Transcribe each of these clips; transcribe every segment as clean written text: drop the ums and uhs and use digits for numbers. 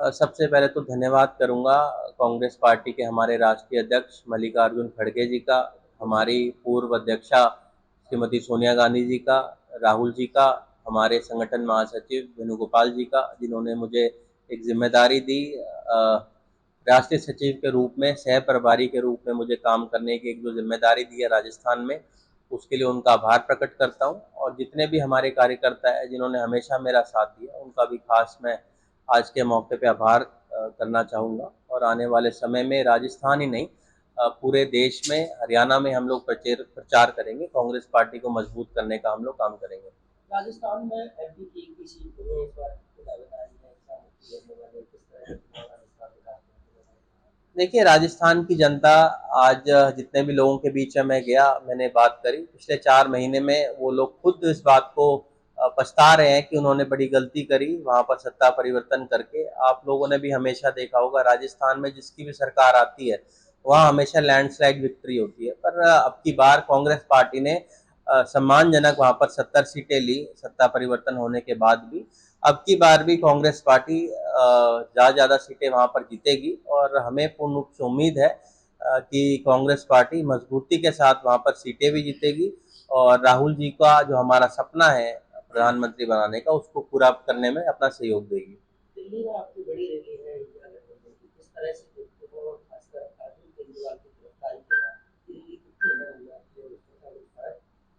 सबसे पहले तो धन्यवाद करूँगा कांग्रेस पार्टी के हमारे राष्ट्रीय अध्यक्ष मल्लिकार्जुन खड़गे जी का, हमारी पूर्व अध्यक्षा श्रीमती सोनिया गांधी जी का, राहुल जी का, हमारे संगठन महासचिव वेणुगोपाल जी का, जिन्होंने मुझे एक जिम्मेदारी दी राष्ट्रीय सचिव के रूप में, सह प्रभारी के रूप में मुझे काम करने की एक जो जिम्मेदारी दी है राजस्थान में, उसके लिए उनका आभार प्रकट करता हूँ। और जितने भी हमारे कार्यकर्ता हैं जिन्होंने हमेशा मेरा साथ दिया, उनका भी खास मैं आज के मौके पे आभार करना चाहूँगा। और आने वाले समय में राजस्थान ही नहीं, पूरे देश में, हरियाणा में हम लोग प्रचार करेंगे, कांग्रेस पार्टी को मजबूत करने का हम लोग काम करेंगे। राजस्थान में एमपी की एक भी सीट नहीं है इस बार देखिए, राजस्थान की जनता आज जितने भी लोगों के बीच में मैं गया, मैंने बात करी, पिछले 4 महीने में वो लोग खुद इस बात को पछता रहे हैं कि उन्होंने बड़ी गलती करी वहाँ पर सत्ता परिवर्तन करके। आप लोगों ने भी हमेशा देखा होगा राजस्थान में जिसकी भी सरकार आती है, वहाँ हमेशा लैंडस्लाइड विक्ट्री होती है। पर अब की बार कांग्रेस पार्टी ने सम्मानजनक वहाँ पर 70 सीटें ली, सत्ता परिवर्तन होने के बाद भी। अब की बार भी कांग्रेस पार्टी ज़्यादा सीटें वहाँ पर जीतेगी और हमें पूर्ण रूप से उम्मीद है कि कांग्रेस पार्टी मजबूती के साथ वहाँ पर सीटें भी जीतेगी और राहुल जी का जो हमारा सपना है प्रधानमंत्री बनाने का, उसको पूरा करने में अपना सहयोग देगी। दिल्ली में आपकी बड़ी रैली है इंडिया गठबंधन की, किस तरह से देखते हो, खासकर अरविंद केजरीवाल की गिरफ्तारी के बाद दिल्ली कितनी अहम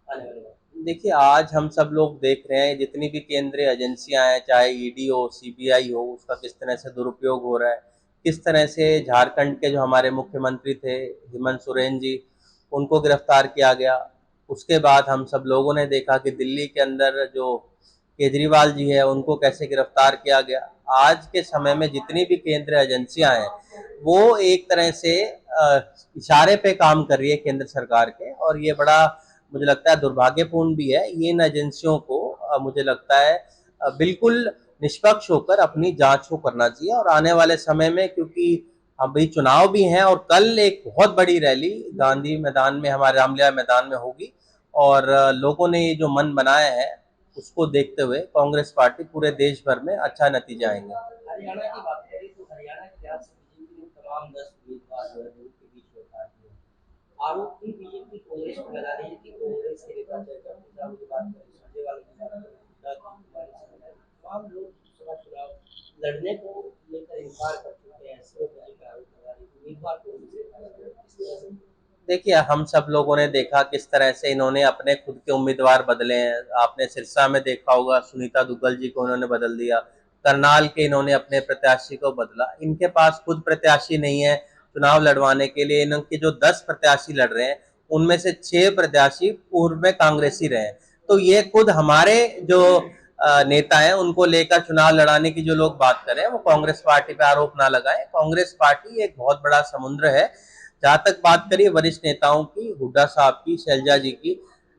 आने वाले वक्त? देखिए, आज हम सब लोग देख रहे हैं जितनी भी केंद्रीय एजेंसियां हैं, चाहे ईडी हो, सीबीआई हो, उसका किस तरह से दुरुपयोग हो रहा है, किस तरह से झारखंड के जो हमारे मुख्यमंत्री थे हेमंत सोरेन जी, उनको गिरफ्तार किया गया। उसके बाद हम सब लोगों ने देखा कि दिल्ली के अंदर जो केजरीवाल जी है उनको कैसे गिरफ्तार किया गया। आज के समय में जितनी भी केंद्रीय एजेंसियां हैं, वो एक तरह से इशारे पे काम कर रही है केंद्र सरकार के, और ये बड़ा मुझे लगता है दुर्भाग्यपूर्ण भी है। ये इन एजेंसियों को मुझे लगता है बिल्कुल निष्पक्ष होकर अपनी जांच को करना चाहिए। और आने वाले समय में, क्योंकि अभी चुनाव भी हैं और कल एक बहुत बड़ी रैली गांधी मैदान में, हमारे रामलीला मैदान में होगी, और लोगों ने ये जो मन बनाया है उसको देखते हुए कांग्रेस पार्टी पूरे देश भर में अच्छा नतीजा आएंगे। हरियाणा की बात करें तो हरियाणा के लिहाज से बीजेपी ने तमाम 10 उम्मीदवार जो है के बीच में उतार दिए। आरोप भी बीजेपी कांग्रेस पर लगा रही है कि कांग्रेस के नेता जयकर मिश्रा की बात करें, सुरजेवाला की बात करें, तमाम लोग लोकसभा चुनाव लड़ने को लेकर इनकार कर चुके हैं। ऐसे का आरोप लगा रही है उम्मीदवार को इस तरह से। देखिए, हम सब लोगों ने देखा किस तरह से इन्होंने अपने खुद के उम्मीदवार बदले हैं। आपने सिरसा में देखा होगा, सुनीता दुग्गल जी को उन्होंने बदल दिया, करनाल के इन्होंने अपने प्रत्याशी को बदला। इनके पास खुद प्रत्याशी नहीं है चुनाव लड़वाने के लिए। इनके जो 10 प्रत्याशी लड़ रहे हैं, उनमें से 6 प्रत्याशी पूर्व में कांग्रेसी रहे। तो ये खुद हमारे जो नेता हैं उनको लेकर चुनाव लड़ाने की जो लोग बात कर रहे हैं, वो कांग्रेस पार्टी पे आरोप ना लगाएं। कांग्रेस पार्टी एक बहुत बड़ा समुद्र है। जहां तक बात करिए वरिष्ठ नेताओं की, हुड्डा साहब की, शैलजा जी की,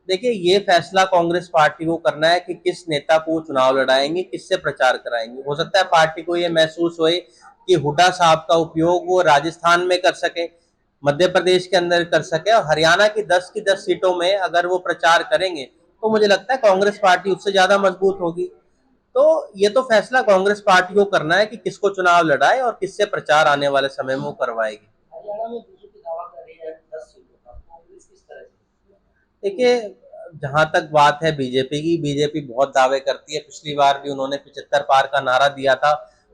देखिए ये फैसला कांग्रेस पार्टी को करना है कि किस नेता को चुनाव लड़ाएंगे, किससे प्रचार कराएंगे। हो सकता है पार्टी को ये महसूस होए कि हुड्डा साहब का उपयोग वो राजस्थान में कर सके, मध्य प्रदेश के अंदर कर सके, और हरियाणा की 10 सीटों में अगर वो प्रचार करेंगे तो मुझे लगता है कांग्रेस पार्टी उससे ज्यादा मजबूत होगी। तो ये तो फैसला कांग्रेस पार्टी को करना है कि किसको चुनाव लड़ाए और किससे प्रचार आने वाले समय में वो करवाएगी। हरियाणा में बीजेपी दावा कर रही है 10 सीटों का, कांग्रेस किस तरह से? देखिए, जहां तक बात है बीजेपी की, बीजेपी बहुत दावे करती है। पिछली बार भी उन्होंने 75 पार का नारा दिया था,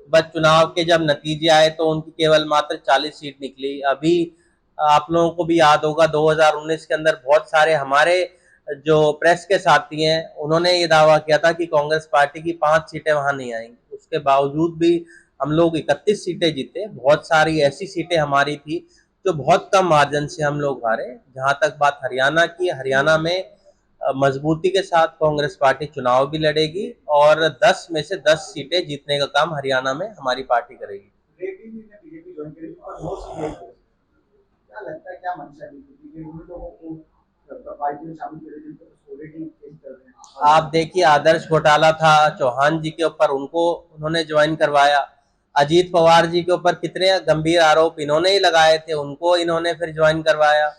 बट चुनाव के जब नतीजे आए तो उनकी केवल मात्र 40 सीट निकली। अभी आप लोगों को भी याद होगा 2019 के अंदर बहुत सारे हमारे जो प्रेस के साथी हैं, उन्होंने ये दावा किया था कि कांग्रेस पार्टी की 5 सीटें वहां नहीं आएंगी। उसके बावजूद भी हम लोग 31 सीटें जीते। बहुत सारी ऐसी सीटें हमारी थी जो बहुत कम मार्जिन से हम लोग हारे। जहां तक बात हरियाणा की, हरियाणा में मजबूती के साथ कांग्रेस पार्टी चुनाव भी लड़ेगी और 10 में से 10 सीटें जीतने का काम हरियाणा में हमारी पार्टी करेगी। क्या लगता है, क्या मंशा है क्योंकि उन लोगों को पार्टी में शामिल कर रहे हैं ऑलरेडी फेस कर रहे हैं? आप देखिए, आदर्श घोटाला था चौहान जी के ऊपर, उनको उन्होंने ज्वाइन करवाया। अजीत पवार जी के ऊपर कितने गंभीर आरोप इन्होंने ही लगाए थे, उनको इन्होंने फिर ज्वाइन करवाया।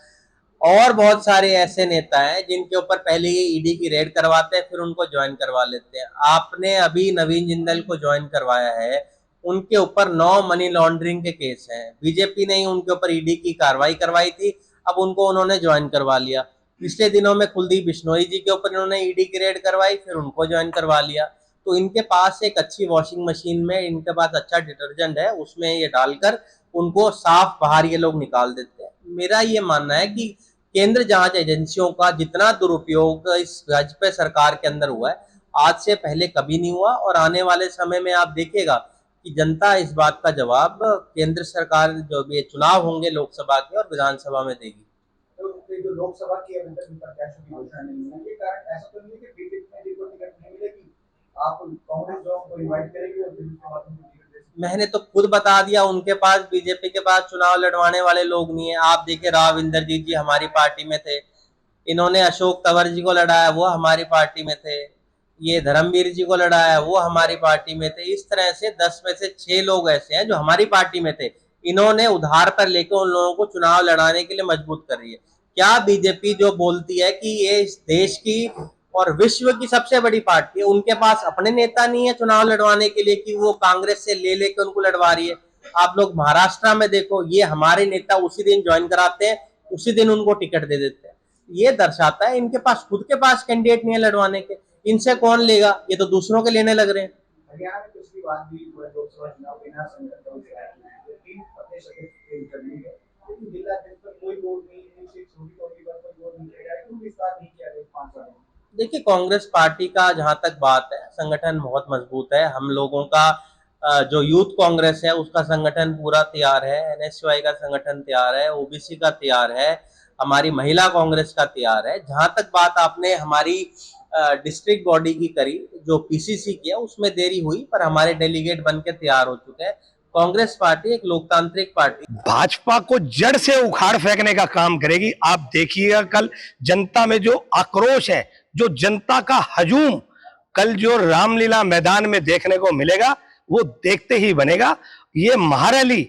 और बहुत सारे ऐसे नेता हैं जिनके ऊपर पहले ही ईडी की रेड करवाते हैं, फिर उनको ज्वाइन करवा लेते हैं। आपने अभी नवीन जिंदल को ज्वाइन करवाया है, उनके ऊपर 9 मनी लॉन्ड्रिंग के केस हैं। बीजेपी ने ही उनके ऊपर ईडी की कार्रवाई करवाई थी, अब उनको उन्होंने ज्वाइन करवा लिया। पिछले दिनों में कुलदीप बिश्नोई जी के ऊपर इन्होंने ईडी की रेड करवाई, फिर उनको ज्वाइन करवा लिया। तो इनके पास एक अच्छी वॉशिंग मशीन में इनके पास अच्छा डिटर्जेंट है, उसमें ये डालकर उनको साफ बाहर ये लोग निकाल देते हैं। मेरा ये मानना है कि केंद्र जांच एजेंसियों का जितना दुरुपयोग इस भाजपा सरकार के अंदर हुआ है, आज से पहले कभी नहीं हुआ, और आने वाले समय में आप देखिएगा कि जनता इस बात का जवाब केंद्र सरकार जो भी चुनाव होंगे लोकसभा के और विधानसभा में देगी। तो जो लोकसभा की अभी तक प्रत्याशियों की घोषणा नहीं है, ये कारण ऐसा तो नहीं है कि बीजेपी में जिनको टिकट नहीं मिलेगी, आप कांग्रेस जो को इनवाइट करेगी और फिर उसके बाद उनको टिकट देगी? मैंने तो खुद बता दिया, उनके पास बीजेपी के पास चुनाव लड़वाने वाले लोग नहीं है। आप देखिए राव इंद्रजीत जी हमारी पार्टी में थे, इन्होंने अशोक तंवर जी को लड़ाया, वो हमारी पार्टी में थे। ये धर्मवीर जी को लड़ाया, वो हमारी पार्टी में थे। इस तरह से 10 में से 6 लोग ऐसे हैं जो हमारी पार्टी में थे। इन्होंने उधार पर लेकर उन लोगों को चुनाव लड़ाने के लिए मजबूत कर रही है। क्या बीजेपी जो बोलती है कि ये इस देश की और विश्व की सबसे बड़ी पार्टी है, उनके पास अपने नेता नहीं है चुनाव लड़वाने के लिए कि वो कांग्रेस से ले लेकर उनको लड़वा रही है? आप लोग महाराष्ट्र में देखो, ये हमारे नेता उसी दिन ज्वाइन कराते हैं, उसी दिन उनको टिकट दे देते हैं। ये दर्शाता है इनके पास खुद के पास कैंडिडेट नहीं है लड़वाने के, इनसे कौन लेगा? ये तो दूसरों के लेने लग रहे हैं। हरियाणा में पिछली बार भी लोकसभा चुनाव बिना संगठन का हुआ, 3 प्रदेश करनी है, लेकिन जिला अध्यक्ष पर कोई वोट नहीं है, एक छोटी उम्मीदवार पर वोट नहीं किया, क्यों विस्तार नहीं किया गया 5 साल में? देखिए कांग्रेस पार्टी का जहां तक बात है, संगठन बहुत मजबूत है। हम लोगों का जो यूथ कांग्रेस है उसका संगठन पूरा तैयार है, एनएसयूआई का संगठन तैयार है, ओबीसी का तैयार है, हमारी महिला कांग्रेस का तैयार है। जहां तक बात आपने हमारी डिस्ट्रिक्ट बॉडी की करी, जो पीसीसी की है, उसमें देरी हुई, पर हमारे डेलीगेट बन के तैयार हो चुके हैं। कांग्रेस पार्टी एक लोकतांत्रिक पार्टी, भाजपा को जड़ से उखाड़ फेंकने का काम करेगी। आप देखिएगा कल जनता में जो आक्रोश है, जो जनता का हजूम कल जो रामलीला मैदान में देखने को मिलेगा, वो देखते ही बनेगा। ये महारैली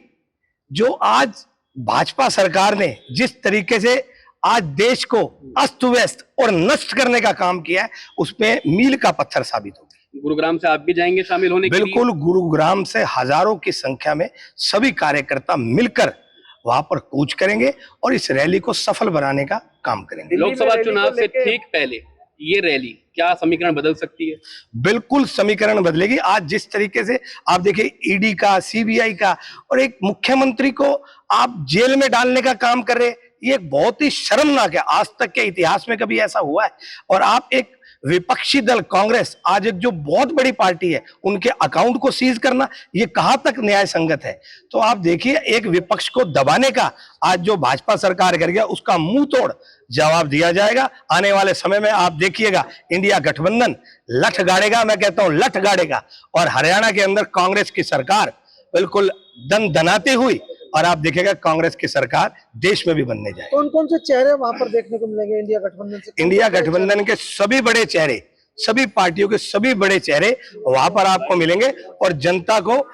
जो आज भाजपा सरकार ने जिस तरीके से आज देश को अस्त व्यस्त और नष्ट करने का काम किया है, उसमें मील का पत्थर साबित होगी। गुरुग्राम से आप भी जाएंगे शामिल होने के लिए? बिल्कुल, गुरुग्राम से हजारों की संख्या में सभी कार्यकर्ता मिलकर वहां पर कूच करेंगे और इस रैली को सफल बनाने का काम करेंगे। लोकसभा चुनाव से ठीक पहले ये रैली क्या समीकरण बदल सकती है? बिल्कुल समीकरण बदलेगी। आज जिस तरीके से आप देखिए ईडी का, सीबीआई का, और एक मुख्यमंत्री को आप जेल में डालने का काम कर रहे, ये बहुत ही शर्मनाक है। आज तक के इतिहास में कभी ऐसा हुआ है? और आप एक विपक्षी दल कांग्रेस, आज एक जो बहुत बड़ी पार्टी है, उनके अकाउंट को सीज करना, ये कहां तक न्याय संगत है? तो आप देखिए एक विपक्ष को दबाने का आज जो भाजपा सरकार कर गया, उसका मुंह तोड़ जवाब दिया जाएगा। आने वाले समय में आप देखिएगा इंडिया गठबंधन लठ गाड़ेगा, मैं कहता हूं लठ गाड़ेगा, और हरियाणा के अंदर कांग्रेस की सरकार बिल्कुल दनाती हुई, और आप देखिएगा कांग्रेस की सरकार देश में भी बनने जाएगी। कौन कौन से चेहरे वहां पर देखने को मिलेंगे इंडिया गठबंधन से? इंडिया गठबंधन के सभी बड़े चेहरे, सभी पार्टियों के सभी बड़े चेहरे वहां पर आपको मिलेंगे, और जनता को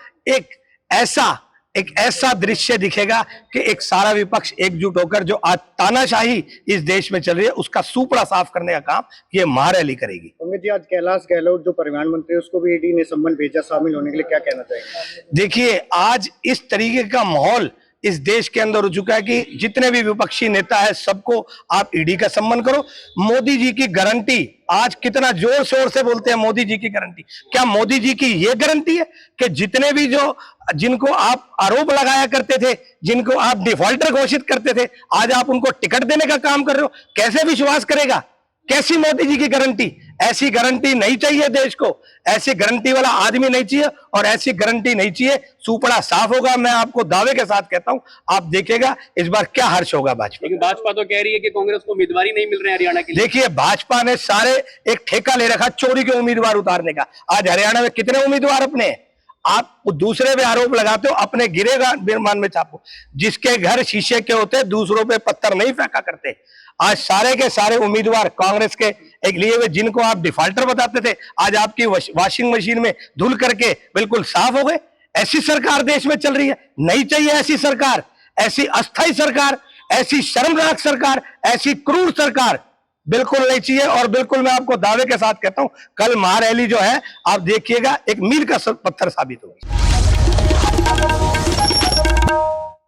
एक ऐसा दृश्य दिखेगा कि एक सारा विपक्ष एकजुट होकर जो आज तानाशाही इस देश में चल रही है, उसका सूपड़ा साफ करने का काम ये महारैली करेगी। अमित जी, आज कैलाश गहलोत जो परिवहन मंत्री है, उसको भी ईडी ने सम्मन भेजा शामिल होने के लिए, क्या कहना चाहेंगे? देखिए आज इस तरीके का माहौल इस देश के अंदर हो चुका है कि जितने भी विपक्षी नेता है सबको आप ईडी का सम्मान करो। मोदी जी की गारंटी, आज कितना जोर शोर से बोलते हैं मोदी जी की गारंटी, क्या मोदी जी की ये गारंटी है कि जितने भी जिनको आप आरोप लगाया करते थे, जिनको आप डिफॉल्टर घोषित करते थे, आज आप उनको टिकट देने का काम कर रहे हो? कैसे विश्वास करेगा? कैसी मोदी जी की गारंटी? ऐसी गारंटी नहीं चाहिए देश को, ऐसी गारंटी वाला आदमी नहीं चाहिए, और ऐसी गारंटी नहीं चाहिए। सूपड़ा साफ होगा, मैं आपको दावे के साथ कहता हूं। आप देखिएगा इस बार क्या हर्ष होगा भाजपा। लेकिन भाजपा तो कह रही है कि कांग्रेस को उम्मीदवार नहीं मिल रहे हरियाणा के लिए। देखिए भाजपा ने सारे एक ठेका ले रखा चोरी के उम्मीदवार उतारने का। आज हरियाणा में कितने उम्मीदवार अपने हैं? आप दूसरे पे आरोप लगाते हो, अपने गिरेगा बिरमान में छापो। जिसके घर शीशे के होते दूसरों पे पत्थर नहीं फेंका करते। आज सारे के सारे उम्मीदवार कांग्रेस के एक लिए हुए, जिनको आप डिफॉल्टर बताते थे, आज आपकी वॉशिंग मशीन में धुल करके बिल्कुल साफ हो गए। ऐसी सरकार देश में चल रही है, नहीं चाहिए ऐसी सरकार, ऐसी अस्थायी सरकार, ऐसी शर्मनाक सरकार, ऐसी क्रूर सरकार बिल्कुल नहीं चाहिए। और बिल्कुल मैं आपको दावे के साथ कहता हूं, कल महारैली जो है आप देखिएगा एक मील का पत्थर साबित होगी।